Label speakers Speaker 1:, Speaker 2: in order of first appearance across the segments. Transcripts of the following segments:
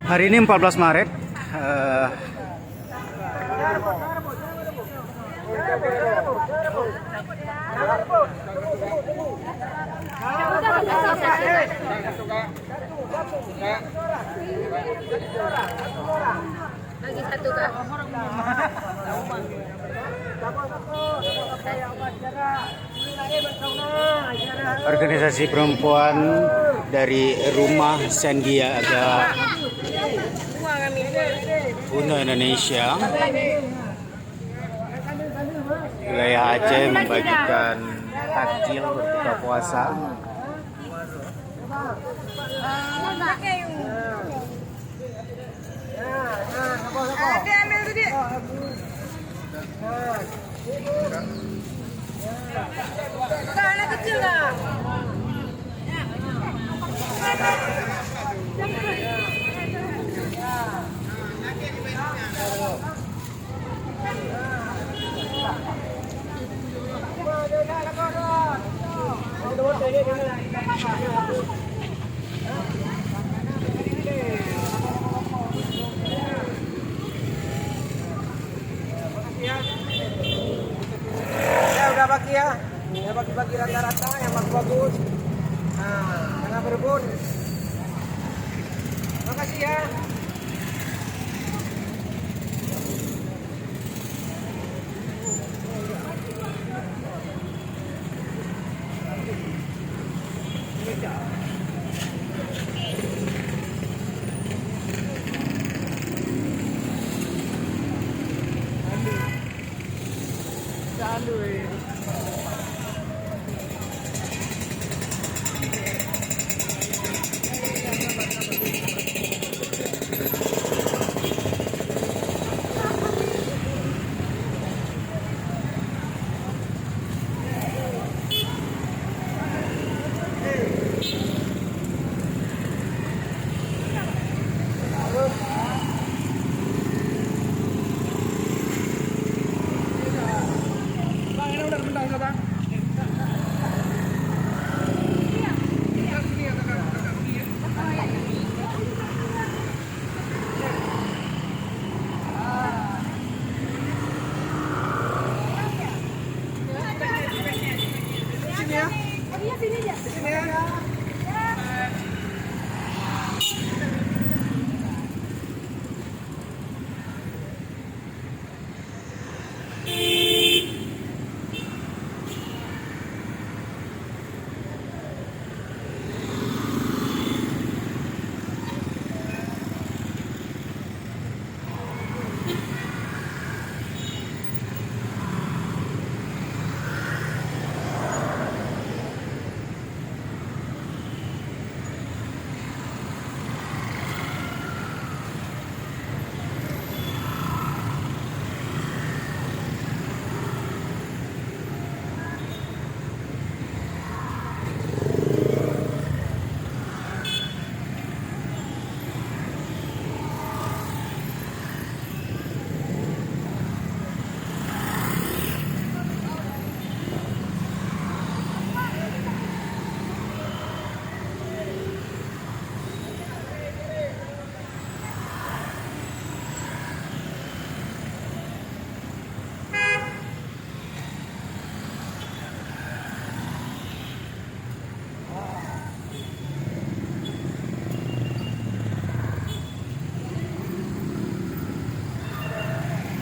Speaker 1: Hari ini 14 Maret.
Speaker 2: Lagi satu Kak.
Speaker 1: Organisasi perempuan dari Rumah Sandiaga Uno Indonesia wilayah Aceh membagikan takjil berbuka puasa.
Speaker 2: Anak kecil lah.
Speaker 3: Ya udah bagi ya bagi rata-rata yang bagus. Nah, jangan berebut. Makasih ya.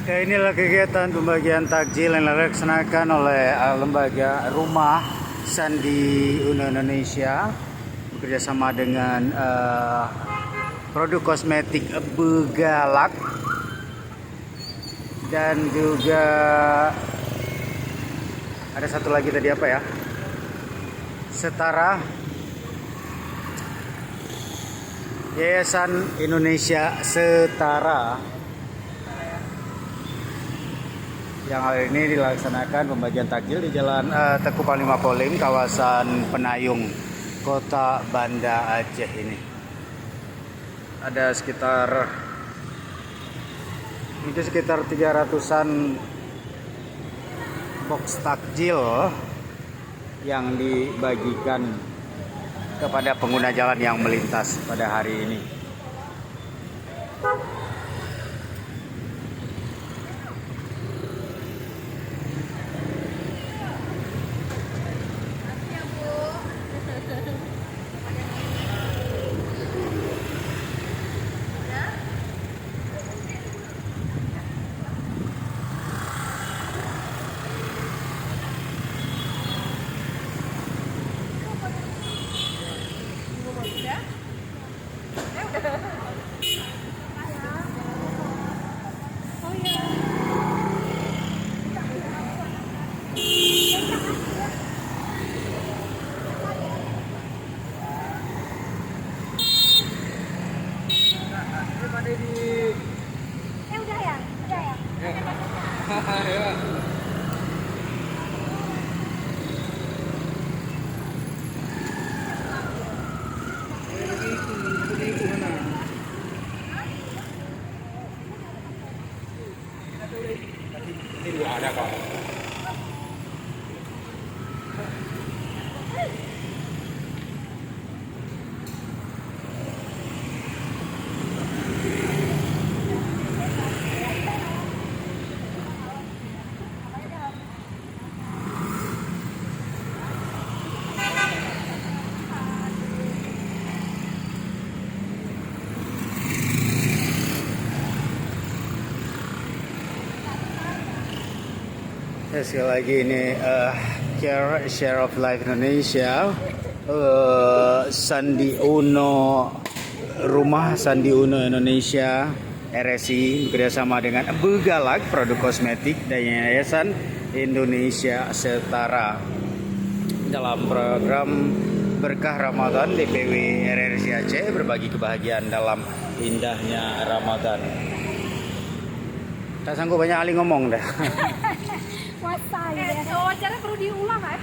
Speaker 1: Ya, inilah kegiatan pembagian takjil yang dilaksanakan oleh lembaga Rumah Sandi Uno Indonesia bekerjasama dengan produk kosmetik Begalak dan juga ada satu lagi tadi apa ya, Setara, Yayasan Indonesia Setara, yang hari ini dilaksanakan pembagian takjil di Jalan Teku Panglima Polim, kawasan Penayung, Kota Banda Aceh ini. Ada sekitar 300-an box takjil yang dibagikan kepada pengguna jalan yang melintas pada hari ini. Sekali lagi ini Share of Life Indonesia, Sandi Uno, Rumah Sandi Uno Indonesia, RSI bekerjasama dengan Begalak Produk Kosmetik dan Yayasan Indonesia Setara dalam program Berkah Ramadan DPW RRC Aceh, berbagi kebahagiaan dalam indahnya Ramadan. Tak sanggup banyak kali ngomong dah.
Speaker 2: Puasa ya. Wawancara perlu diulang kan?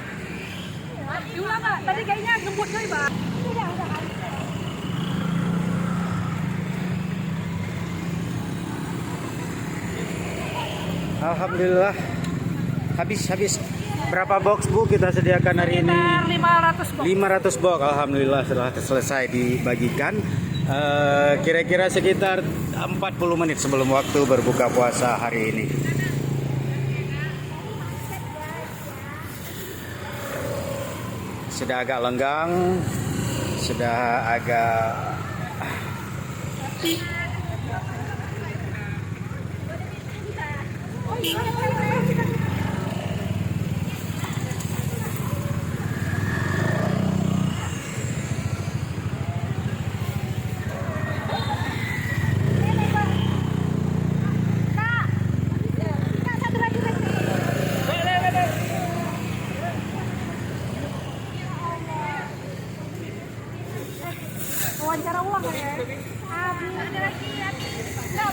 Speaker 2: Diulang nggak? Tadi kayaknya ngebut kali bang. Udah.
Speaker 1: Alhamdulillah habis. Berapa box Bu kita sediakan hari ini?
Speaker 2: 500 box.
Speaker 1: 500 box. Alhamdulillah setelah selesai dibagikan. Kira-kira sekitar 40 menit sebelum waktu berbuka puasa hari ini. Sudah agak lenggang, sudah agak
Speaker 2: Wawancara ulang ya. Habis. Ada lagi. Nggak,